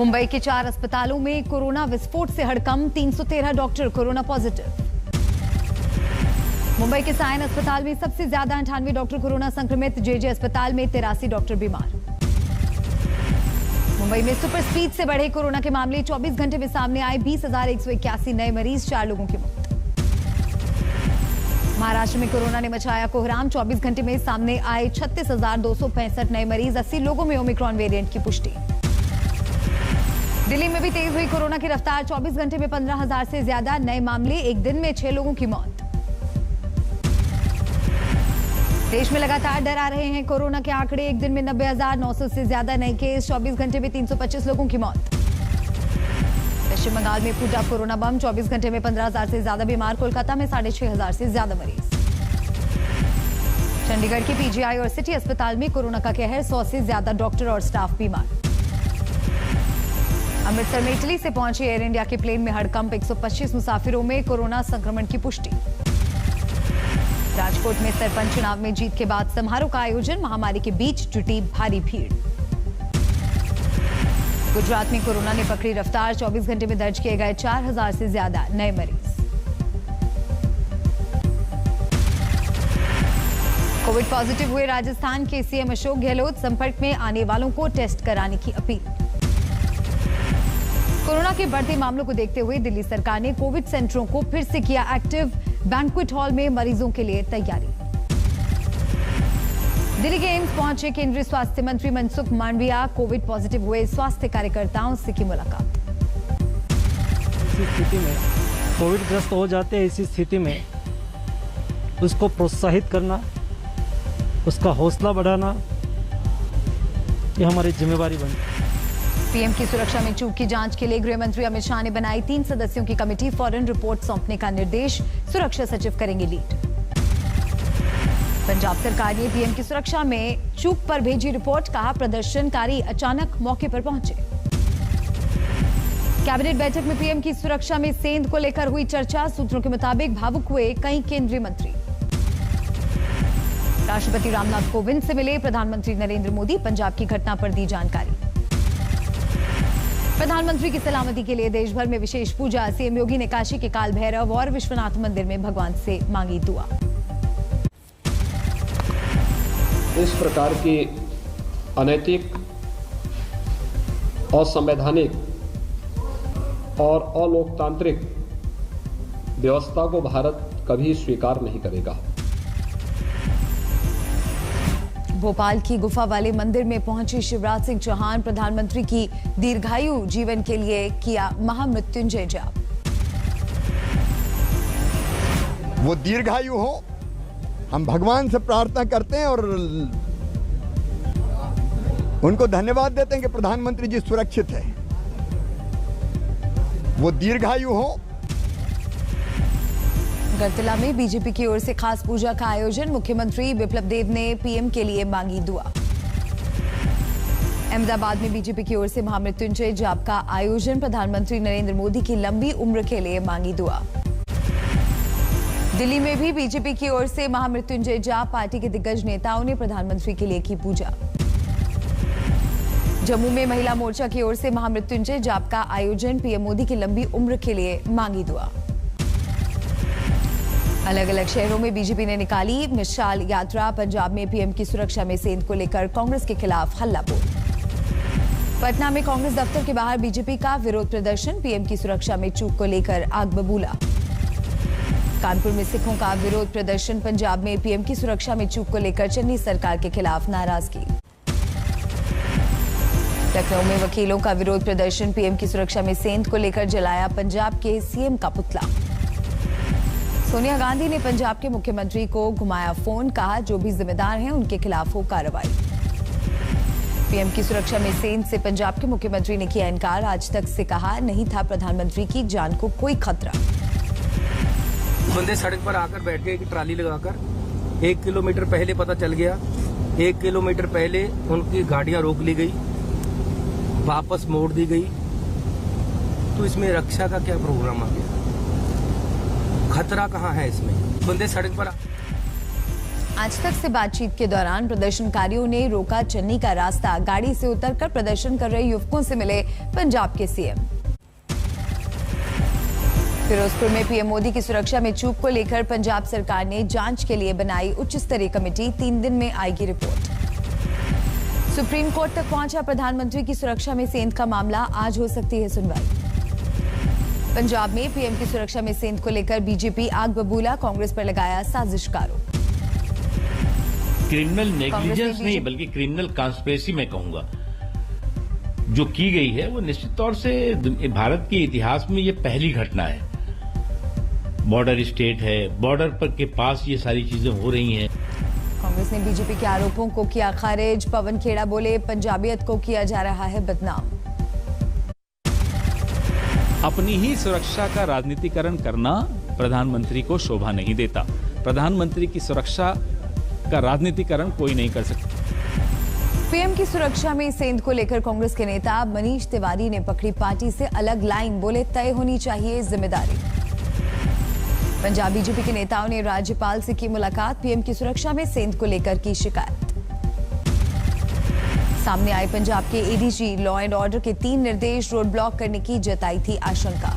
मुंबई के 4 अस्पतालों में कोरोना विस्फोट से हड़कंप, 313 डॉक्टर कोरोना पॉजिटिव। मुंबई के सायन अस्पताल में सबसे ज्यादा 98 डॉक्टर कोरोना संक्रमित, जेजे अस्पताल में 83 डॉक्टर बीमार। मुंबई में सुपर स्पीड से बढ़े कोरोना के मामले, 24 घंटे में सामने आए 20,181 नए मरीज, 4 लोगों की मौत। महाराष्ट्र में कोरोना ने मचाया कोहराम, 24 घंटे में सामने आए 36,265 नए मरीज, 80 लोगों में ओमिक्रॉन वेरिएंट की पुष्टि। दिल्ली में भी तेज हुई कोरोना की रफ्तार, 24 घंटे में 15,000 से ज्यादा नए मामले, एक दिन में 6 लोगों की मौत। देश में लगातार डरा रहे हैं कोरोना के आंकड़े, एक दिन में 90,900 से ज्यादा नए केस, 24 घंटे में 325 लोगों की मौत। पश्चिम बंगाल में फूटा कोरोना बम, 24 घंटे में 15,000 से ज्यादा बीमार, कोलकाता में 6,500 से ज्यादा मरीज। चंडीगढ़ के पीजीआई और सिटी अस्पताल में कोरोना का कहर, 100 से ज्यादा डॉक्टर और स्टाफ बीमार। अमृतसर में इटली से पहुंची एयर इंडिया के प्लेन में हड़कंप, 125 मुसाफिरों में कोरोना संक्रमण की पुष्टि। राजकोट में सरपंच चुनाव में जीत के बाद समारोह का आयोजन, महामारी के बीच जुटी भारी भीड़। गुजरात में कोरोना ने पकड़ी रफ्तार, 24 घंटे में दर्ज किए गए 4,000 से ज्यादा नए मरीज। कोविड पॉजिटिव हुए राजस्थान के सीएम अशोक गहलोत, संपर्क में आने वालों को टेस्ट कराने की अपील। कोरोना के बढ़ते मामलों को देखते हुए दिल्ली सरकार ने कोविड सेंटरों को फिर से किया एक्टिव, बैंक्वेट हॉल में मरीजों के लिए तैयारी। दिल्ली के एम्स पहुंचे केंद्रीय स्वास्थ्य मंत्री मनसुख मांडविया, कोविड पॉजिटिव हुए स्वास्थ्य कार्यकर्ताओं से की मुलाकात। इसी स्थिति में कोविड ग्रस्त हो जाते हैं, इसी स्थिति में उसको प्रोत्साहित करना, उसका हौसला बढ़ाना, ये हमारी जिम्मेवारी बनती है। पीएम की सुरक्षा में चूक की जांच के लिए गृह मंत्री अमित शाह ने बनाई 3 सदस्यों की कमेटी, फौरन रिपोर्ट सौंपने का निर्देश, सुरक्षा सचिव करेंगे लीड। पंजाब सरकार ने पीएम की सुरक्षा में चूक पर भेजी रिपोर्ट, कहा प्रदर्शनकारी अचानक मौके पर पहुंचे। कैबिनेट बैठक में पीएम की सुरक्षा में सेंध को लेकर हुई चर्चा, सूत्रों के मुताबिक भावुक हुए कई केंद्रीय मंत्री। राष्ट्रपति रामनाथ कोविंद से मिले प्रधानमंत्री नरेंद्र मोदी, पंजाब की घटना पर दी जानकारी। प्रधानमंत्री की सलामती के लिए देश भर में विशेष पूजा, सीएम योगी ने काशी के काल भैरव और विश्वनाथ मंदिर में भगवान से मांगी दुआ। इस प्रकार की अनैतिक, असंवैधानिक और अलोकतांत्रिक व्यवस्था को भारत कभी स्वीकार नहीं करेगा। भोपाल की गुफा वाले मंदिर में पहुंचे शिवराज सिंह चौहान, प्रधानमंत्री की दीर्घायु जीवन के लिए किया महामृत्युंजय जाप। वो दीर्घायु हो, हम भगवान से प्रार्थना करते हैं और उनको धन्यवाद देते हैं कि प्रधानमंत्री जी सुरक्षित है, वो दीर्घायु हो। गढ़तला में बीजेपी की ओर से खास पूजा का आयोजन, मुख्यमंत्री बिप्लब देब ने पीएम के लिए मांगी दुआ। अहमदाबाद में बीजेपी की ओर से महामृत्युंजय जाप का आयोजन, प्रधानमंत्री नरेंद्र मोदी की लंबी उम्र के लिए मांगी दुआ। दिल्ली में भी बीजेपी की ओर से महामृत्युंजय जाप, पार्टी के दिग्गज नेताओं ने प्रधानमंत्री के लिए की पूजा। जम्मू में महिला मोर्चा की ओर से महामृत्युंजय जाप का आयोजन, पीएम मोदी की लंबी उम्र के लिए मांगी दुआ। अलग अलग शहरों में बीजेपी ने निकाली मिसाल यात्रा, पंजाब में पीएम की सुरक्षा में सेंध को लेकर कांग्रेस के खिलाफ हल्ला बोल। पटना में कांग्रेस दफ्तर के बाहर बीजेपी का विरोध प्रदर्शन, पीएम की सुरक्षा में चूक को लेकर आग बबूला। कानपुर में सिखों का विरोध प्रदर्शन, पंजाब में पीएम की सुरक्षा में चूक को लेकर चन्नी सरकार के खिलाफ नाराजगी। लखनऊ में वकीलों का विरोध प्रदर्शन, पीएम की सुरक्षा में सेंध को लेकर जलाया पंजाब के सीएम का पुतला। सोनिया गांधी ने पंजाब के मुख्यमंत्री को घुमाया फोन, कहा जो भी जिम्मेदार हैं उनके खिलाफ हो कार्रवाई। पीएम की सुरक्षा में सेंध से पंजाब के मुख्यमंत्री ने किया इनकार, आज तक से कहा नहीं था प्रधानमंत्री की जान को कोई खतरा। बंदे सड़क पर आकर बैठ गए, ट्राली लगाकर 1 किलोमीटर पहले पता चल गया, 1 किलोमीटर पहले उनकी गाड़ियां रोक ली गई, वापस मोड़ दी गई। तो इसमें रक्षा का क्या प्रोग्राम आ गया? खतरा कहाँ है इसमें? बंदे सड़क पर आज तक से बातचीत के दौरान प्रदर्शनकारियों ने रोका चन्नी का रास्ता। गाड़ी से उतरकर प्रदर्शन कर रहे युवकों से मिले पंजाब के सीएम। फिरोजपुर में पीएम मोदी की सुरक्षा में चूक को लेकर पंजाब सरकार ने जांच के लिए बनाई उच्च स्तरीय कमेटी। 3 दिन में आएगी रिपोर्ट। सुप्रीम कोर्ट तक पहुंचा प्रधानमंत्री की सुरक्षा में सेंध का मामला। आज हो सकती है सुनवाई। पंजाब में पीएम की सुरक्षा में सेंध को लेकर बीजेपी आग बबूला। कांग्रेस पर लगाया साजिश का आरोप। क्रिमिनल नेग्लिजेंस नहीं बल्कि क्रिमिनल कॉन्स्पिरेसी मैं कहूंगा जो की गई है वो निश्चित तौर से भारत के इतिहास में ये पहली घटना है। बॉर्डर स्टेट है, बॉर्डर पर के पास ये सारी चीजें हो रही हैं। कांग्रेस ने बीजेपी के आरोपों को किया खारिज। पवन खेड़ा बोले पंजाबियत को किया जा रहा है बदनाम। अपनी ही सुरक्षा का राजनीतिकरण करना प्रधानमंत्री को शोभा नहीं देता। प्रधानमंत्री की सुरक्षा का राजनीतिकरण कोई नहीं कर सकता। पीएम की सुरक्षा में सेंध को लेकर कांग्रेस के नेता मनीष तिवारी ने पकड़ी पार्टी से अलग लाइन। बोले तय होनी चाहिए जिम्मेदारी। पंजाब बीजेपी के नेताओं ने राज्यपाल से की मुलाकात। पीएम की सुरक्षा में सेंध को लेकर की शिकायत। सामने आए पंजाब के एडीजी लॉ एंड ऑर्डर के 3 निर्देश। रोड ब्लॉक करने की जताई थी आशंका।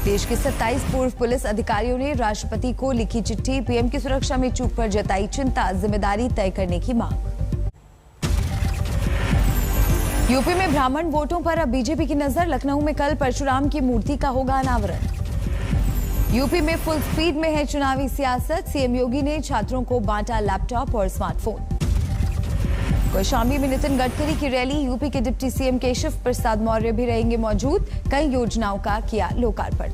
देश के 27 पूर्व पुलिस अधिकारियों ने राष्ट्रपति को लिखी चिट्ठी। पीएम की सुरक्षा में चूक पर जताई चिंता। जिम्मेदारी तय करने की मांग। यूपी में ब्राह्मण वोटों पर अब बीजेपी की नजर। लखनऊ में कल परशुराम की मूर्ति का होगा अनावरण। यूपी में फुल स्पीड में है चुनावी सियासत। सीएम योगी ने छात्रों को बांटा लैपटॉप और स्मार्टफोन। कौशाम्बी में नितिन गडकरी की रैली। यूपी के डिप्टी सीएम केशव प्रसाद मौर्य भी रहेंगे मौजूद। कई योजनाओं का किया लोकार्पण।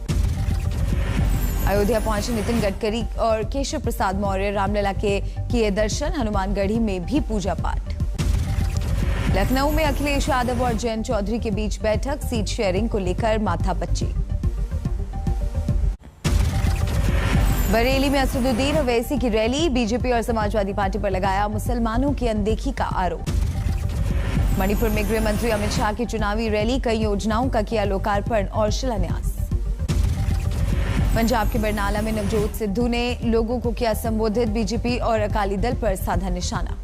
अयोध्या पहुंचे नितिन गडकरी और केशव प्रसाद मौर्य। रामलला के किए दर्शन। हनुमानगढ़ी में भी पूजा पाठ। लखनऊ में अखिलेश यादव और जयंत चौधरी के बीच बैठक। सीट शेयरिंग को लेकर माथापच्ची। बरेली में असदुद्दीन ओवैसी की रैली। बीजेपी और समाजवादी पार्टी पर लगाया मुसलमानों की अनदेखी का आरोप। मणिपुर में गृह मंत्री अमित शाह की चुनावी रैली। कई योजनाओं का किया लोकार्पण और शिलान्यास। पंजाब के बरनाला में नवजोत सिद्धू ने लोगों को किया संबोधित। बीजेपी और अकाली दल पर साधा निशाना।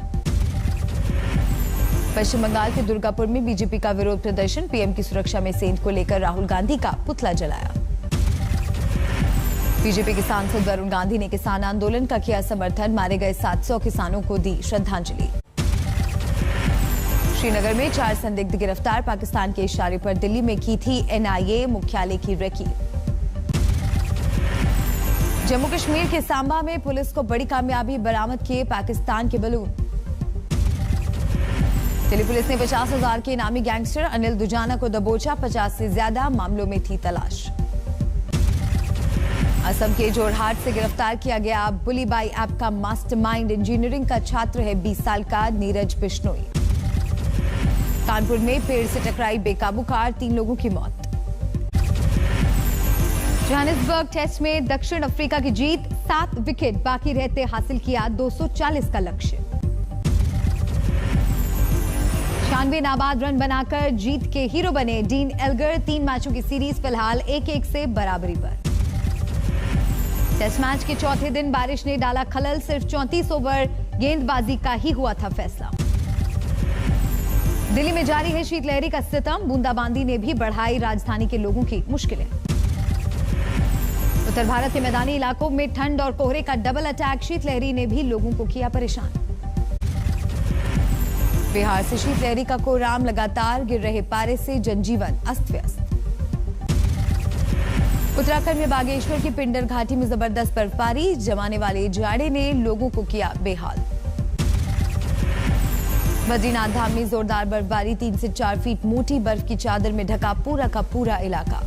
पश्चिम बंगाल के दुर्गापुर में बीजेपी का विरोध प्रदर्शन। पीएम की सुरक्षा में सेंध को लेकर राहुल गांधी का पुतला जलाया। बीजेपी के सांसद वरुण गांधी ने किसान आंदोलन का किया समर्थन। मारे गए 700 किसानों को दी श्रद्धांजलि। श्रीनगर में 4 संदिग्ध गिरफ्तार। पाकिस्तान के इशारे पर दिल्ली में की थी एनआईए मुख्यालय की रेकी। जम्मू कश्मीर के सांबा में पुलिस को बड़ी कामयाबी। बरामद किए पाकिस्तान के बलून। दिल्ली पुलिस ने 50,000 के इनामी गैंगस्टर अनिल दुजाना को दबोचा। 50 से ज्यादा मामलों में थी तलाश। असम के जोरहाट से गिरफ्तार किया गया बुलीबाई ऐप का मास्टरमाइंड। इंजीनियरिंग का छात्र है 20 साल का नीरज बिश्नोई। कानपुर में पेड़ से टकराई बेकाबू कार। 3 लोगों की मौत। जोहानिसबर्ग टेस्ट में दक्षिण अफ्रीका की जीत। 7 विकेट बाकी रहते हासिल किया 240 का लक्ष्य। 96 नाबाद रन बनाकर जीत के हीरो बने डीन एल्गर। 3 मैचों की सीरीज फिलहाल 1-1 से बराबरी पर। टेस्ट मैच के चौथे दिन बारिश ने डाला खलल। सिर्फ 34 ओवर गेंदबाजी का ही हुआ था फैसला। दिल्ली में जारी है शीतलहरी का सितम। बूंदाबांदी ने भी बढ़ाई राजधानी के लोगों की मुश्किलें। उत्तर भारत के मैदानी इलाकों में ठंड और कोहरे का डबल अटैक। शीतलहरी ने भी लोगों को किया परेशान। बिहार से शीतलहरी का कोहराम लगातार। गिर रहे पारे से जनजीवन अस्त व्यस्त। उत्तराखंड में बागेश्वर की पिंडर घाटी में जबरदस्त बर्फबारी। जमाने वाले जाड़े ने लोगों को किया बेहाल। बद्रीनाथ धाम में जोरदार बर्फबारी। 3 से 4 फीट मोटी बर्फ की चादर में ढका पूरा का पूरा इलाका।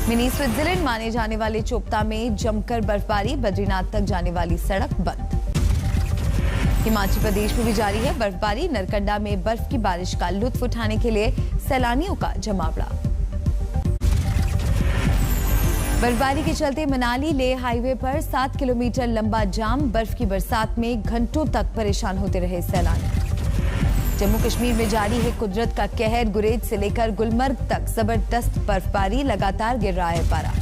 मिनी स्विट्जरलैंड माने जाने वाले चोपता में जमकर बर्फबारी। बद्रीनाथ तक जाने वाली सड़क बंद। हिमाचल प्रदेश में भी जारी है बर्फबारी। नरकंडा में बर्फ की बारिश का लुत्फ उठाने के लिए सैलानियों का जमावड़ा। बर्फबारी के चलते मनाली लेह हाईवे पर 7 किलोमीटर लंबा जाम। बर्फ की बरसात में घंटों तक परेशान होते रहे सैलानी। जम्मू कश्मीर में जारी है कुदरत का कहर। गुरेज से लेकर गुलमर्ग तक जबरदस्त बर्फबारी। लगातार गिर रहा है पारा।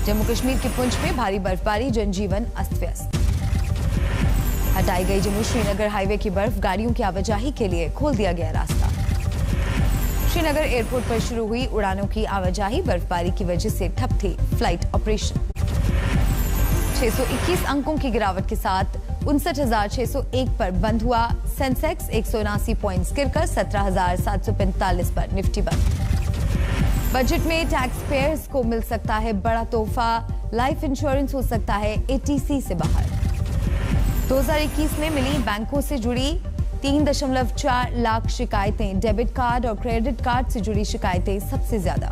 जम्मू कश्मीर के पुंछ में भारी बर्फबारी, जनजीवन अस्त व्यस्त। हटाई गई जम्मू श्रीनगर हाईवे की बर्फ, गाड़ियों की आवाजाही के लिए खोल दिया गया रास्ता। श्रीनगर एयरपोर्ट पर शुरू हुई उड़ानों की आवाजाही, बर्फबारी की वजह से ठप थी फ्लाइट ऑपरेशन। 621 अंकों की गिरावट के साथ 59,601 पर बंद हुआ सेंसेक्स, 179 पॉइंट्स गिरकर 17,745 पर निफ्टी बंद। बजट में टैक्स पेयर्स को मिल सकता है बड़ा तोहफा, लाइफ इंश्योरेंस हो सकता है एटीसी से बाहर। 2021 में मिली बैंकों से जुड़ी 3.4 लाख शिकायतें, डेबिट कार्ड और क्रेडिट कार्ड से जुड़ी शिकायतें सबसे ज्यादा।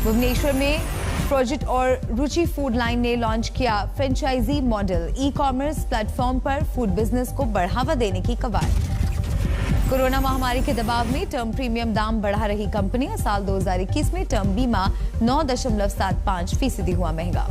भुवनेश्वर में प्रोजेक्ट और रुचि फूड लाइन ने लॉन्च किया franchisee model, e commerce platform पर फूड बिजनेस को बढ़ावा देने की कवायद। कोरोना महामारी के दबाव में टर्म प्रीमियम दाम बढ़ा रही कंपनियां, साल 2021 में टर्म बीमा 9.75% हुआ महंगा।